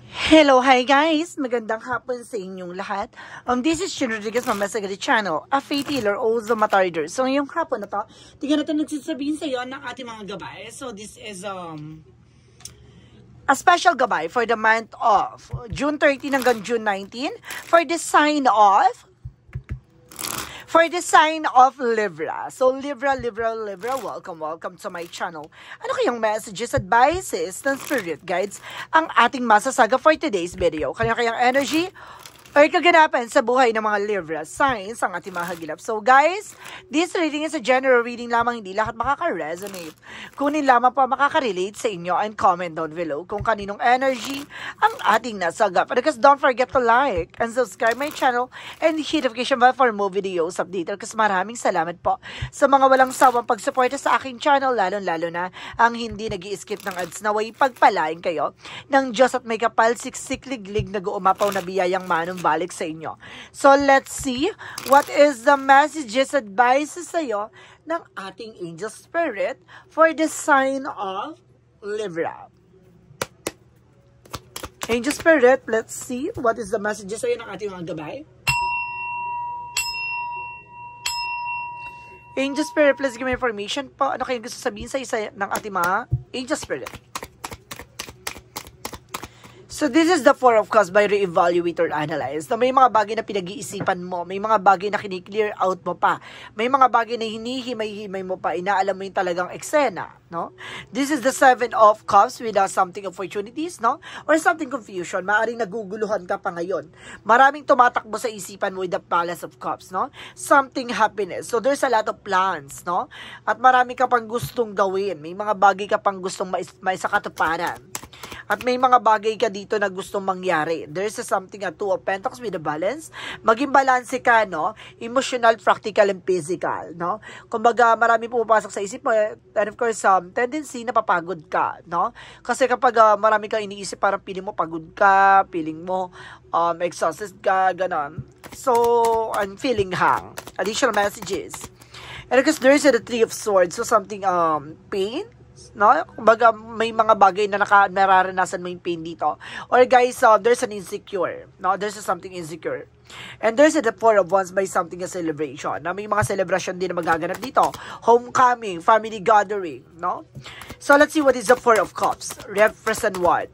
Hello, hi guys! Magandang hapon sa inyong lahat. This is Shin Rodriguez from Mesagari Channel, a faith healer, also matarder. So, ngayong hapon na to, tingnan natin nagsasabihin sa iyo ng ating mga gabay. So, this is a special gabay for the month of June 13 hanggang June 19 for the sign of Libra. So, Libra, welcome to my channel. Ano kayong messages, advices, and spirit guides ang ating masasaga for today's video? Kanyang energy or kaganapan sa buhay ng mga Libra signs ang ating mahagilap. So guys, this reading is a general reading lamang, hindi lahat makaka-resonate. Kunin lamang pa makaka-relate sa inyo and comment down below kung kaninong energy ang ating nasagap. Because don't forget to like and subscribe my channel and hit notification bell for more videos updated. Kasi maraming salamat po sa mga walang sawang pagsuporta sa aking channel, lalo na ang hindi nag-i-skip ng ads. Naway pagpalain kayo ng Diyos at may kapal siksik-liglig na guumapaw na biyayang manong balik sa inyo. So, let's see what is the messages, advices sa iyo ng ating angel spirit for the sign of Libra. Angel spirit, let's see what is the messages sa iyo ng ating mga gabay. Angel spirit, please give me information po. Ano kayong gusto sabihin sa isa ng ating mga angel spirit? So, this is the Four of Cups by Re-Evaluate or Analyze. Na may mga bagay na pinag-iisipan mo, may mga bagay na kini-clear out mo pa, may mga bagay na hinihimay-himay mo pa, inaalam mo yung talagang eksena, no? This is the Seven of Cups with something opportunities, no? Or something confusion, maaring naguguluhan ka pa ngayon. Maraming tumatakbo sa isipan mo with the Palace of Cups, no? Something happiness. So, there's a lot of plans, no? At marami ka pang gustong gawin, may mga bagay ka pang gustong maisakatuparan. At may mga bagay ka dito na gustong mangyari. There's something, a Two of Pentacles with a balance. Maging balanse ka, no? Emotional, practical, and physical, no? Kumbaga, marami pumapasok sa isip mo. And of course, tendency na papagod ka, no? Kasi kapag marami kang iniisip, parang feeling mo pagod ka, feeling mo exhausted ka, ganon. So, I'm feeling hang. Additional messages. And because there's the Three of Swords, so something, pain, no? Kumbaga, may mga bagay na nararanasan mo yung pain dito. Or guys, there's an insecure, no? There's something insecure. And there's the Four of Wands by something a celebration. Na may mga celebration din na magaganap dito. Homecoming, family gathering, no? So, let's see what is the Four of Cups. Represent what?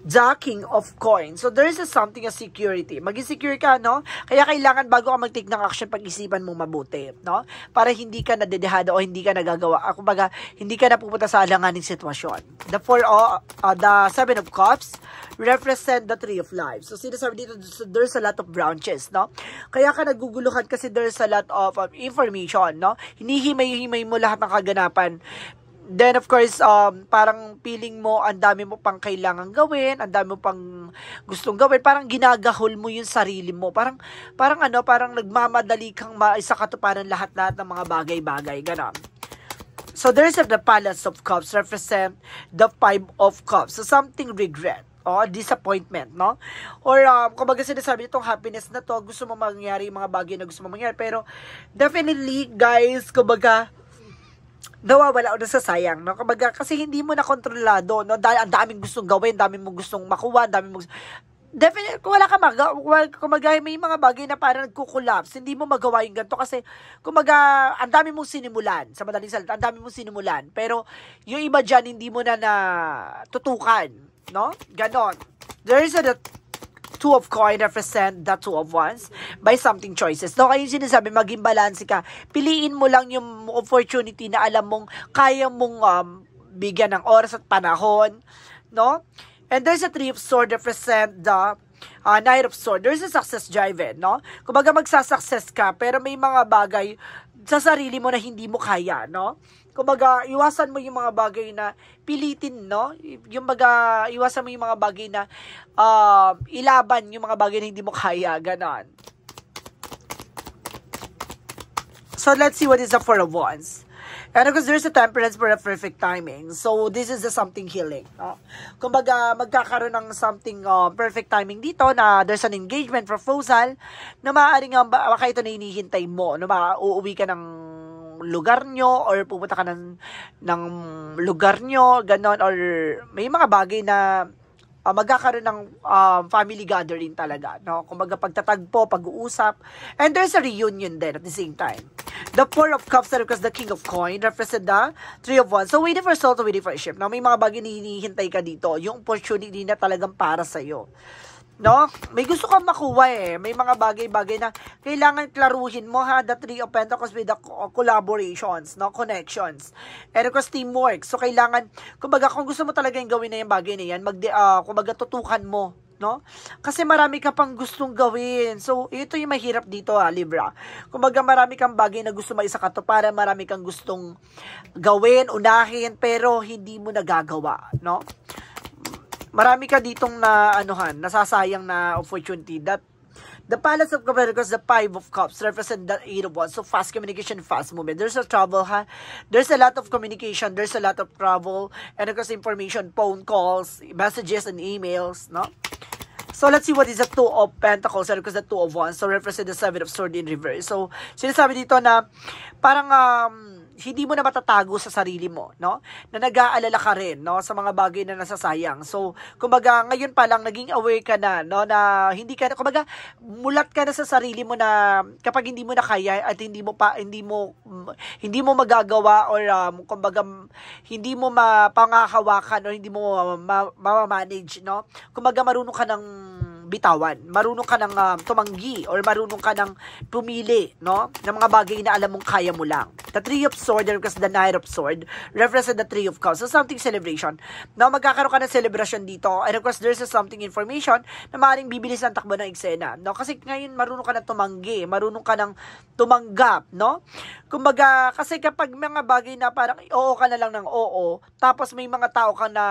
The King of Coins. So, there is something, a security. Maging secure ka, no? Kaya kailangan bago ka mag-take ng action, pag-isipan mo mabuti, no? Para hindi ka nadedehado o hindi ka nagagawa. Kumbaga, hindi ka napupunta sa alanganing sitwasyon. The Seven of Cups represent the Tree of Life. So, sinasabi dito, there's a lot of branches, no? Kaya ka naguguluhan kasi there's a lot of information, no? Hinihimay-himay mo lahat ng kaganapan. Then, of course, parang feeling mo, ang dami mo pang kailangan gawin, ang dami mo pang gustong gawin, parang ginagahol mo yung sarili mo. Parang nagmamadali kang maisakatuparan lahat-lahat ng mga bagay-bagay, gano'n. So, there's the Palace of Cups, represent the Five of Cups. So, something regret o disappointment, no? Or, kumbaga sinasabi itong happiness na to, gusto mo mangyari yung mga bagay na gusto mo mangyari. Pero, definitely, guys, kumbaga, nawawala o nasasayang, no? Kumbaga, kasi hindi mo na kontrolado, no? Dahil ang daming gustong gawin, daming mong gustong makuha, daming mong... Definitely, wala ka kumbaga, may mga bagay na parang nagkukulaps, hindi mo magawa yung ganito kasi, kumbaga, ang dami mong sinimulan, sa madaling salita, ang dami mong sinimulan, pero yung iba dyan, hindi mo na tutukan, no? Ganon. There is a Two of Coins represent the Two of Wands by something choices. No, kaya yung sinasabi, maging balanse ka. Piliin mo lang yung opportunity na alam mong kaya mong bigyan ng oras at panahon, no? And there's a Three of Swords represent the Knight of Swords. There's a success driven, no? Kumbaga magsasuccess ka, pero may mga bagay sa sarili mo na hindi mo kaya, no? Kumbaga, iwasan mo yung mga bagay na pilitin, no? Yung iwasan mo yung mga bagay na ilaban yung mga bagay na hindi mo kaya, ganon. So, let's see what is the Four of Wands. And because there's a Temperance for a perfect timing. So, this is the something healing, no? Kumbaga, magkakaroon ng something perfect timing dito na there's an engagement proposal na maaaring baka ito na hinihintay mo, no? Uuwi ka ng lugar nyo or pupunta ka ng lugar nyo, ganon, or may mga bagay na magkakaroon ng family gathering talaga, no? Kumbaga pagtatagpo, pag-uusap, and there's a reunion din at the same time. The Four of Cups represents the King of Coin, represent the Three of Wands. So, waiting for result, waiting for a ship. Now, may mga bagay na hinihintay ka dito, yung opportunity na talagang para sa'yo. No? May gusto kang makuha eh. May mga bagay-bagay na kailangan klaruhin mo ha. The Three of Pentacles with the collaborations, no? Connections. And of course, teamwork. So, kailangan, kumbaga, kung gusto mo talaga yung gawin na yung bagay na yan, kumbaga, tutukan mo. No? Kasi marami ka pang gustong gawin. So, ito yung mahirap dito Libra. Kumbaga, marami kang bagay na gusto maisakatuparan, marami kang gustong gawin, unahin, pero hindi mo nagagawa, no? Marami ka ditong nasasayang na opportunity. That the Palace of Pentacles, the Five of Cups, represent the Eight of Wands. So, fast communication, fast movement. There's a trouble, ha? There's a lot of communication. There's a lot of travel. And, of course, information, phone calls, messages, and emails, no? So, let's see what is the Two of Pentacles and because the Two of Wands. So, represent the Seven of Swords in reverse. So, sinasabi dito na parang hindi mo na matatago sa sarili mo, no? Na nag-aalala ka rin, no? Sa mga bagay na nasasayang. So, kumbaga, ngayon pa lang, naging aware ka na, no? Na hindi ka, kumbaga, mulat ka na sa sarili mo na kapag hindi mo na kaya at hindi mo magagawa or, kumbaga, hindi mo mapangahawakan or hindi mo ma-manage, no? Kumbaga, marunong ka ng bitawan, marunong ka ng tumanggi or marunong ka ng pumili, no? Ng mga bagay na alam mong kaya mo lang. The Three of Swords, because the Knight of Swords represent the Three of Cups. So, something celebration. Now, magkakaroon ka ng celebration dito. And of course, there's something information na maaaring bibilis ang takbo ng eksena, no? Kasi ngayon, marunong ka ng tumanggi, marunong ka ng tumanggap, no? Kumbaga, kasi kapag mga bagay na parang oo ka na lang ng oo, tapos may mga tao ka na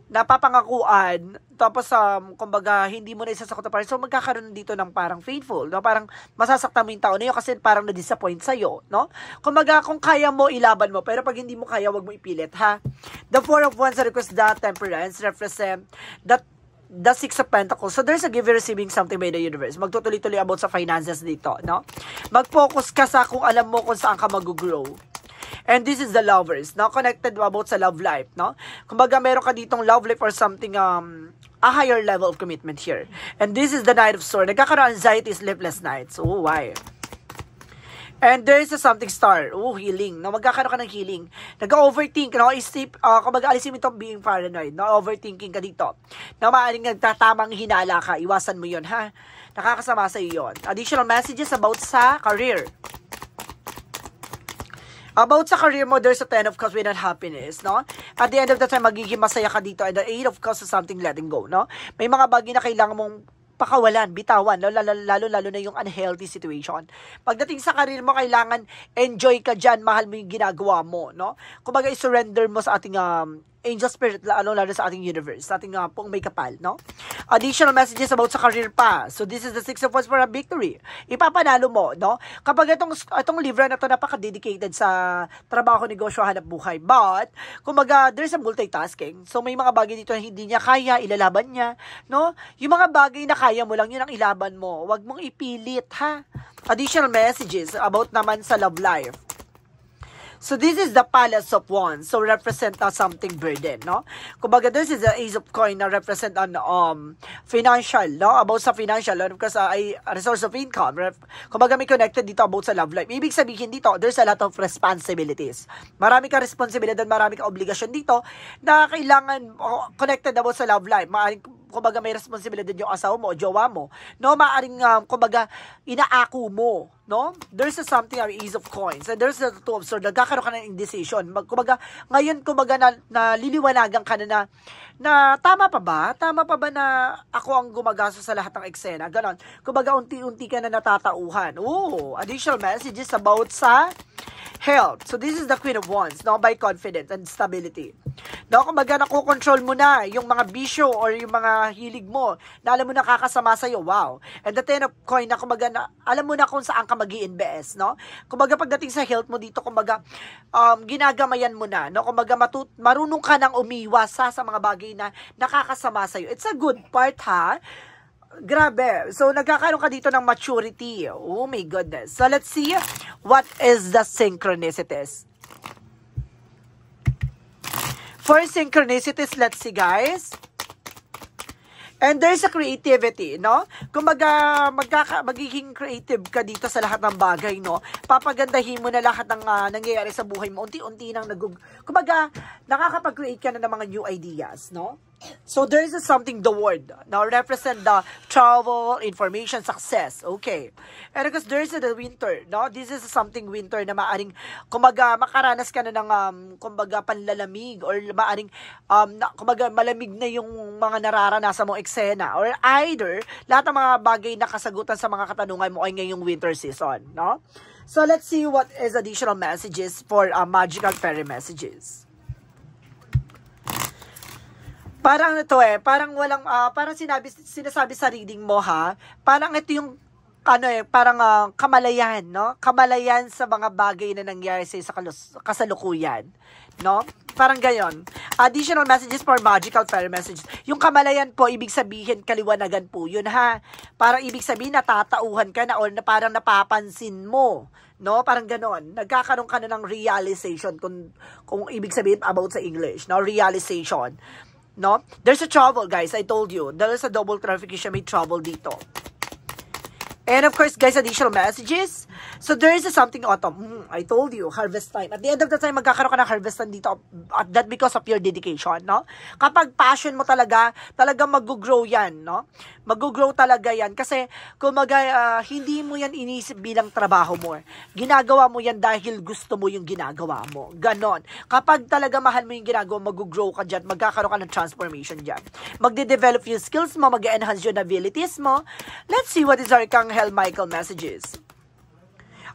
napapangakuan, tapos kumbaga hindi mo na isasagot pa rin. So magkakaroon dito ng parang faithful, no? Parang masasaktan mo yung tao na yun kasi parang na-disappoint sa'yo, no? Kumbaga kung kaya mo, ilaban mo, pero pag hindi mo kaya, wag mo ipilit, ha? The Four of Wands request the Temperance, represent the Six of Pentacles. So there's a give and receiving something by the universe. Magtutuloy-tuloy about sa finances dito, no? Mag-focus ka sa kung alam mo kung saan ka mag-grow. And this is the Lovers, no? Connected about sa love life, no? Kumbaga, meron ka ditong love life or something, a higher level of commitment here. And this is the Knight of Swords. Nagkakaroon anxiety, sleepless nights. Oh, why? And there is a something star. Oh, healing. No, magkakaroon ka ng healing. Nag-overthink, no? Kumbaga, alisin mo itong being paranoid, no? Overthinking ka dito. Na maaaring nagtatamang hinala ka. Iwasan mo yun, ha? Nakakasama sa iyo yun. Additional messages about sa career. About sa career mo, there's a Ten of Cups with happiness, no? At the end of the time, magiging masaya ka dito. And the Eight of Cups is something letting go, no? May mga bagay na kailangan mong pakawalan, bitawan, lalo na yung unhealthy situation. Pagdating sa career mo, kailangan enjoy ka dyan, mahal mo yung ginagawa mo, no? Kumbaga, i-surrender mo sa ating angel spirit, lalo sa ating universe, sa ating pong may kapal, no? Additional messages about sa career pa. So, this is the Six of Wands for a victory. Ipapanalo mo, no? Kapag itong libro na to napaka-dedicated sa trabaho, negosyo, hanap buhay. But, kumbaga, there's a multitasking. So, may mga bagay dito na hindi niya kaya, ilalaban niya, no? Yung mga bagay na kaya mo lang, yun ang ilaban mo. Huwag mong ipilit, ha? Additional messages about naman sa love life. So, this is the Palace of Wands. So, represent something burden, no? Kumbaga, this is the Ace of Coin na represent financial, no? About sa financial, because ay resource of income. Kumbaga, may connected dito about sa love life. Ibig sabihin dito, there's a lot of responsibilities. Marami ka responsibilidad, marami ka obligasyon dito na kailangan connected about sa love life. Maaring kumbaga may responsibilidad yung asawa mo o jowa mo, no? Maaring kumbaga inaako mo, no? There's something Ace of Coins and there's a Two of Swords. Nagkakaroon ka ng indecision. Kumbaga ngayon kumbaga na liliwanagan ka na tama pa ba na ako ang gumagastos sa lahat ng eksena, ganon. Kumbaga unti-unti ka na natatauhan. Oh, additional messages about sa health. So, this is the Queen of Wands, no? By confidence and stability. No? Kumbaga, nakokontrol mo na yung mga bisyo or yung mga hilig mo na alam mo nakakasama sa'yo. Wow. And the Ten of Coin na kumbaga, alam mo na kung saan ka mag-i-invest, no? Kumbaga, pagdating sa health mo dito, kumbaga, ginagamayan mo na, no? Kumbaga, marunong ka nang umiwas sa mga bagay na nakakasama sa'yo. It's a good part, ha? Grabe. So, nagkakaroon ka dito ng maturity. Oh my goodness. So, let's see what is the synchronicities. For synchronicities, let's see, guys. And there's a creativity, no? Kung magiging creative ka dito sa lahat ng bagay, no? Papagandahin mo na lahat ng nangyayari sa buhay mo. Unti-unti nang kumbaga, nakakapag-create ka na ng mga new ideas, no? So there is something, the word, now represent the travel, information, success. Okay. And because there is the winter, no? This is something winter na maaring, kumbaga, makaranas ka na ng, kumbaga, panlalamig or maaring, kumbaga, malamig na yung mga nararanasan mong eksena. Or either, lahat ng mga bagay na kasagutan sa mga katanungan mo ay ngayong winter season, no? So let's see what is additional messages for magical fairy messages. Parang ito parang walang, parang sinasabi sa reading mo parang ito yung, parang kamalayan, no? Kamalayan sa mga bagay na nangyari sa kasalukuyan, no? Parang gayon. Additional messages for magical fairy messages. Yung kamalayan po, ibig sabihin, kaliwanagan po yun, Parang ibig sabihin, natatauhan ka na or na parang napapansin mo, no? Parang ganon. Nagkakaroon ka na ng realization kung ibig sabihin about sa English, no? Realization. No? There's a trouble, guys. I told you. There is a double clarification. May trouble dito. And of course, guys, additional messages. So there is something autumn. I told you, harvest time. At the end of the time, magkakaroon ka ng harvest time dito. At that because of your dedication, no? Kapag passion mo talaga mag-grow yan, no? Mag-grow talaga yan. Kasi, hindi mo yan inisip bilang trabaho mo. Ginagawa mo yan dahil gusto mo yung ginagawa mo. Ganon. Kapag talaga mahal mo yung ginagawa, mag-grow ka dyan, magkakaroon ka ng transformation dyan. Magde-develop yung skills mo, mag-enhance yung abilities mo. Let's see what is Archangel Michael messages.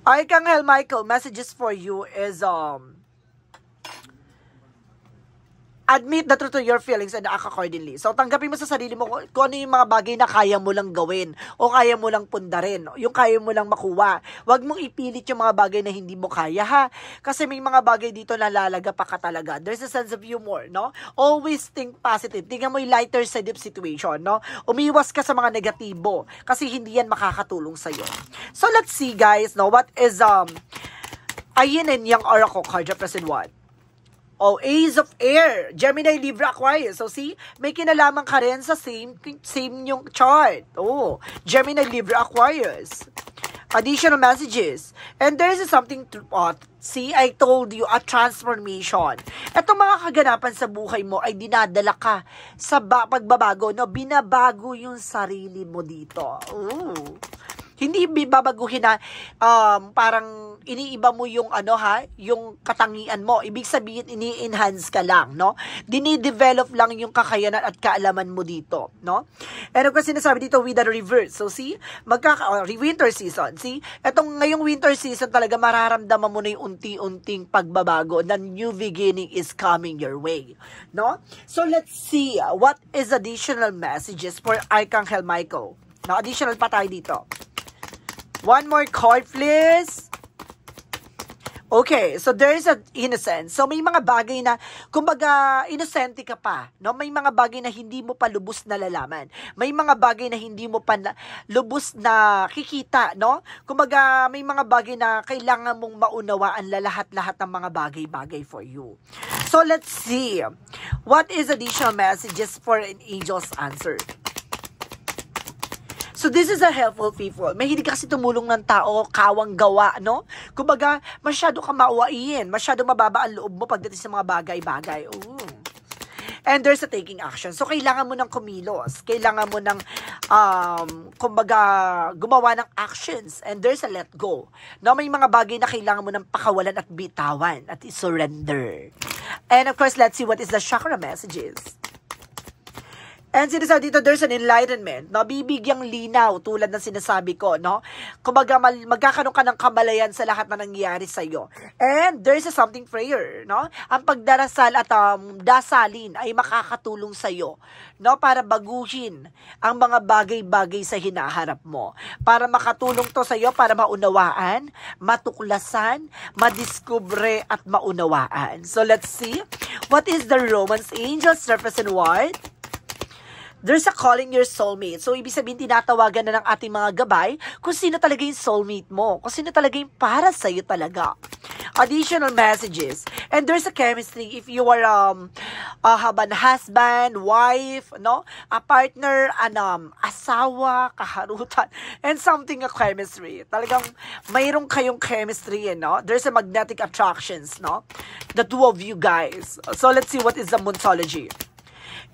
Archangel Michael messages for you is admit the truth to your feelings and act accordingly. So, tanggapin mo sa sarili mo kung ano yung mga bagay na kaya mo lang gawin o kaya mo lang pundarin, yung kaya mo lang makuha. Huwag mong ipilit yung mga bagay na hindi mo kaya, Kasi may mga bagay dito na lalaga pa ka talaga. There's a sense of humor, no? Always think positive. Tingnan mo yung lighter side of situation, no? Umiwas ka sa mga negatibo kasi hindi yan makakatulong sa'yo. So, let's see, guys, no? What is, Yin and Yang Oracle card represent what? Oh, Ace of Air, Gemini, Libra, Aquarius. So, see, may kinalaman ka rin sa same yung chart. Oh, Gemini, Libra, Aquarius. Additional messages. And there's something to, see, I told you, a transformation. Itong mga kaganapan sa buhay mo ay dinadala ka sa pagbabago, no? Binabago yung sarili mo dito. Ooh. Hindi babaguhin na parang iniiba mo yung yung katangian mo. Ibig sabihin ini-enhance ka lang, no? Dini-develop lang yung kakayanan at kaalaman mo dito, no? And of course, sinasabi dito with the reverse. So see, winter season. See, etong ngayong winter season talaga mararamdaman mo na yung unti-unting pagbabago. The new beginning is coming your way, no? So let's see what is additional messages for Archangel Michael. Now, additional pa tayo dito. One more card, please. Okay, so there is an innocence. So may mga bagay na, kumbaga, inosente ka pa, no? May mga bagay na hindi mo pa lubos na lalaman. May mga bagay na hindi mo pa lubos na kikita, no? Kumbaga, may mga bagay na kailangan mong maunawaan lahat-lahat ng mga bagay-bagay for you. So let's see. What is additional messages for an angel's answer? So, this is a helpful people. May hindi kasi tumulong ng tao, kawang gawa, no? Kumbaga, masyado ka mauwain, masyado mababa ang loob mo pagdating sa mga bagay-bagay. Ooh. And there's a taking action. So, kailangan mo ng kumilos. Kailangan mo ng, kumbaga, gumawa ng actions. And there's a let go. No, may mga bagay na kailangan mo ng pakawalan at bitawan at i-surrender. And of course, let's see what is the chakra messages. And sinasabi dito, there's an enlightenment, no? Bibigyang linaw, tulad ng sinasabi ko, no? Kumbaga, magkakaroon ka ng kamalayan sa lahat na nangyayari sa'yo. And there's something prayer, no? Ang pagdarasal at dasalin ay makakatulong sa'yo, no? Para baguhin ang mga bagay-bagay sa hinaharap mo. Para makatulong to sa'yo, para maunawaan, matuklasan, madiskubre, at maunawaan. So, let's see. What is the Romance Angels represent what? There's a calling your soulmate. So, ibig sabihin, tinatawagan na ng ating mga gabay kung sino talaga yung soulmate mo. Kung sino talaga yung para sa'yo talaga. additional messages. And there's a chemistry if you are have an husband, wife, no, a partner, asawa, kaharutan, and something a chemistry. Talagang mayroon kayong chemistry, no? There's a magnetic attractions, no? The two of you guys. So let's see what is the Moonology.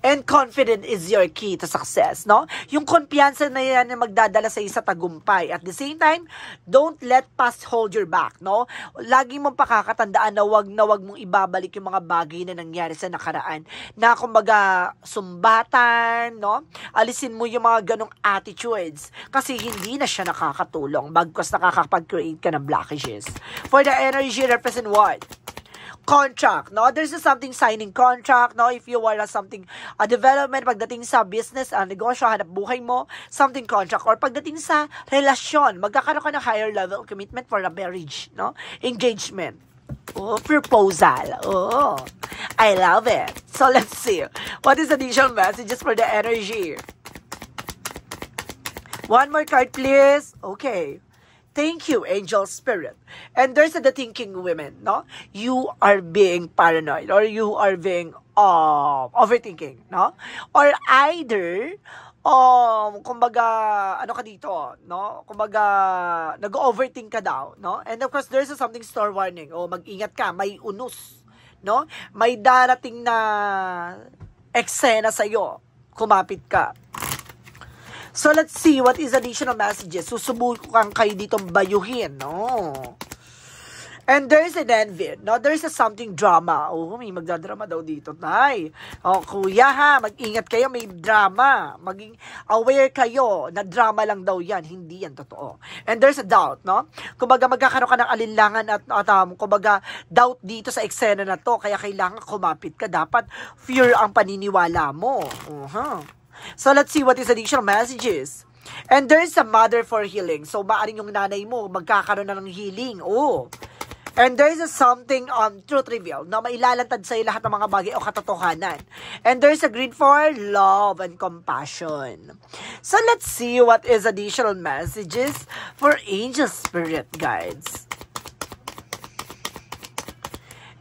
And confident is your key to success, no? Yung kumpiyansa na yan na magdadala sa isa tagumpay. At the same time, don't let past hold your back, no? Lagi mong pakakatandaan na wag mong ibabalik yung mga bagay na nangyari sa nakaraan. Na kumbaga, sumbatan, no? Alisin mo yung mga ganong attitudes. Kasi hindi na siya nakakatulong. Bagkos nakakapag-create ka ng blockages. For the energy, represent what? Contract, no? There's something signing contract, no? If you are something, a development, pagdating sa business, negosyo, hanap buhay mo, something contract. Or pagdating sa relasyon, magkakaroon ka ng higher level commitment for a marriage, no? Engagement. Oh, proposal. Oh, I love it. So let's see. What is additional messages for the energy? One more card, please. Okay. Thank you, angel spirit. And there's the thinking women, no? You are being paranoid or you are being overthinking, no? Or either, kumbaga, ano ka dito, no? Kumbaga, nag-overthink ka daw, no? And of course, there's something store warning. Mag-ingat ka, may unus, no? May darating na eksena sa'yo. Kumapit ka. So, let's see what is additional messages. Susubukan kayo ditong bayuhin, no? And there's an envy, no? There's something drama. May magdadrama daw dito, tay. Kuya ha, mag-ingat kayo, may drama. Maging aware kayo na drama lang daw yan. Hindi yan totoo. And there's a doubt, no? Kumbaga, magkakaroon ka ng alinlangan at kumbaga, doubt dito sa eksena na to. Kaya kailangan kumapit ka. Dapat fear ang paniniwala mo. So, let's see what is additional messages. And there's a mother for healing. So, maaring yung nanay mo, magkakaroon na ng healing. And there's something truth reveal na mailalantad sa'yo lahat ng mga bagay o katotohanan. And there's a green for love and compassion. So, let's see what is additional messages for angel spirit guides.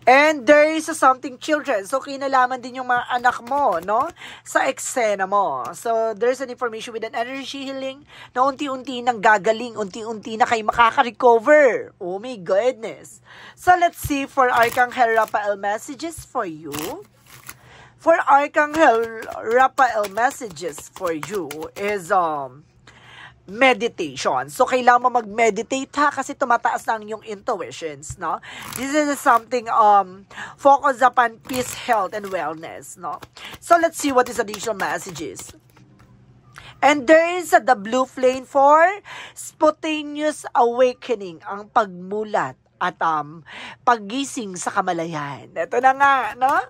And there is something children. So, kinalaman din yung mga anak mo, no? Sa eksena mo. So, there's an information with an energy healing na unti-unti nang gagaling, unti-unti na kayo makaka-recover. Oh my goodness. So, let's see for Archangel Raphael messages for you. For Archangel Raphael messages for you is, meditation. So, kailangan mo mag-meditate ha kasi tumataas na ang iyong intuitions, no? This is something focus upon peace, health, and wellness, no? So, let's see what is additional messages. And there is the blue flame for spontaneous awakening, ang pagmulat at paggising sa kamalayan. Ito na nga, no?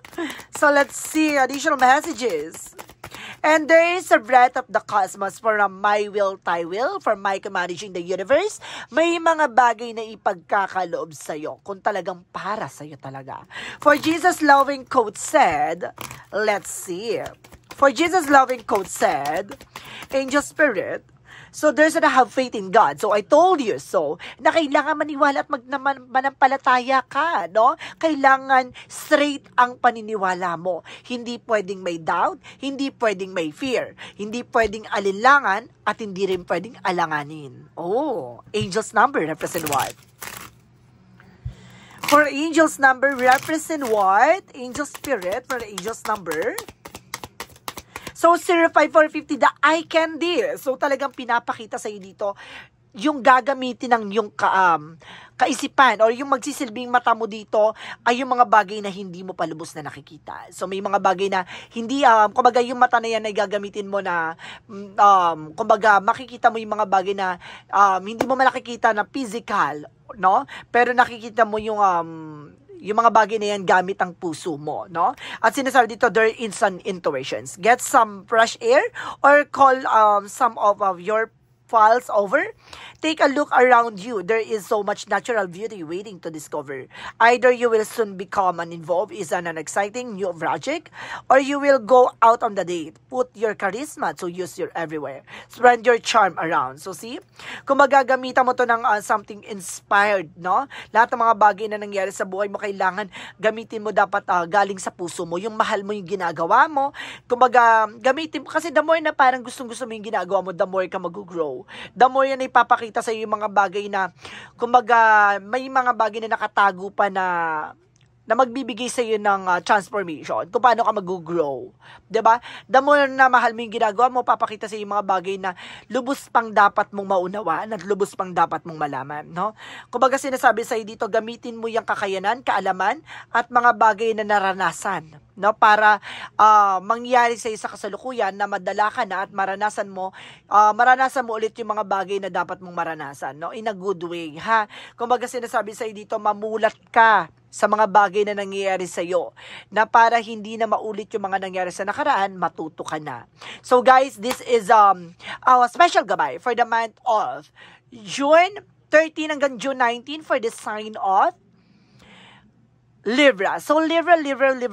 So, let's see additional messages. And there is a breath of the cosmos for my will, thy will, for my managing the universe. May mga bagay na ipagkakaloob sa'yo kung talagang para sa'yo talaga. For Jesus' loving quote said, let's see. For Jesus' loving quote said, angel spirit, so there's a have faith in God. So I told you so na kailangan maniwala at manampalataya ka, no? Kailangan straight ang paniniwala mo. Hindi pwedeng may doubt, hindi pwedeng may fear, hindi pwedeng alinlangan at hindi rin pwedeng alanganin. Angel's number represent what? For angel's number represent what? Angel spirit for the angel's number. So, 05450, the eye candy. So, talagang pinapakita sa iyo dito yung gagamitin ng yung kaisipan or yung magsisilbing mata mo dito ay yung mga bagay na hindi mo palubos na nakikita. So, may mga bagay na hindi, kumbaga yung mata na yan ay gagamitin mo na, kumbaga makikita mo yung mga bagay na hindi mo nakikita na physical, no? Pero nakikita mo yung mga bagay na yan gamit ang puso mo, no? At sinasabi dito, there is instant intuitions. Get some fresh air or call some of your falls over? Take a look around you. There is so much natural beauty waiting to discover. Either you will soon become involved in an exciting new project, or you will go out on the date. Put your charisma to use your everywhere. Spread your charm around. So see, kung magagamitan mo to ng something inspired, no? Lahat ng mga bagay na nangyari sa buhay mo, kailangan gamitin mo dapat galing sa puso mo. Yung mahal mo yung ginagawa mo. Kumbaga, gamitin mo. Kasi the more na parang gustong-gusto mo yung ginagawa mo, the more ka mag-grow. The more yan ay ipapakita sa iyo yung mga bagay na, kumbaga, may mga bagay na nakatago pa na magbibigay sa iyo ng transformation, kung paano ka mag-grow. 'Di ba? The more na mahal mo yung ginagawa mo, papakita sa iyo yung mga bagay na lubos pang dapat mong maunawaan at lubos pang dapat mong malaman, no? Kumbaga sinasabi sa iyo dito, gamitin mo yung kakayanan, kaalaman at mga bagay na naranasan, no, para mangyari sa iyo sa kasalukuyan na madala ka na at maranasan mo ulit yung mga bagay na dapat mong maranasan, no, in a good way, ha. Kumbaga sinasabi sa iyo dito, mamulat ka sa mga bagay na nangyayari sa iyo, na para hindi na maulit yung mga nangyari sa nakaraan, matuto ka na. So guys, this is our special gabay for the month of June 13 hanggang June 19 for the sign of Libra. So Libra,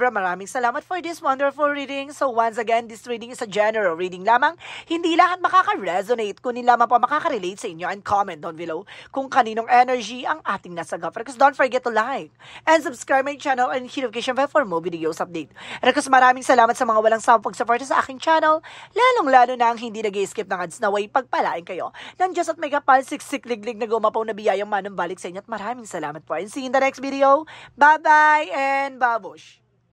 maraming salamat for this wonderful reading. So once again, this reading is a general reading lamang. Hindi lahat makaka-resonate, kunin lamang po makaka-relate sa inyo, and comment down below kung kaninong energy ang ating nasa gaffer. Because don't forget to like and subscribe my channel and hit notification bell for more videos update. And because maraming salamat sa mga walang sawang pag-support sa aking channel, lalong-lalo na ang hindi nag-skip ng ads, na way pagpalain kayo ng Diyos at may kapal, siksik-liglig na gumapaw na biyayang manumbalik sa inyo, at maraming salamat po. And see you in the next video. Bye-bye! And babush.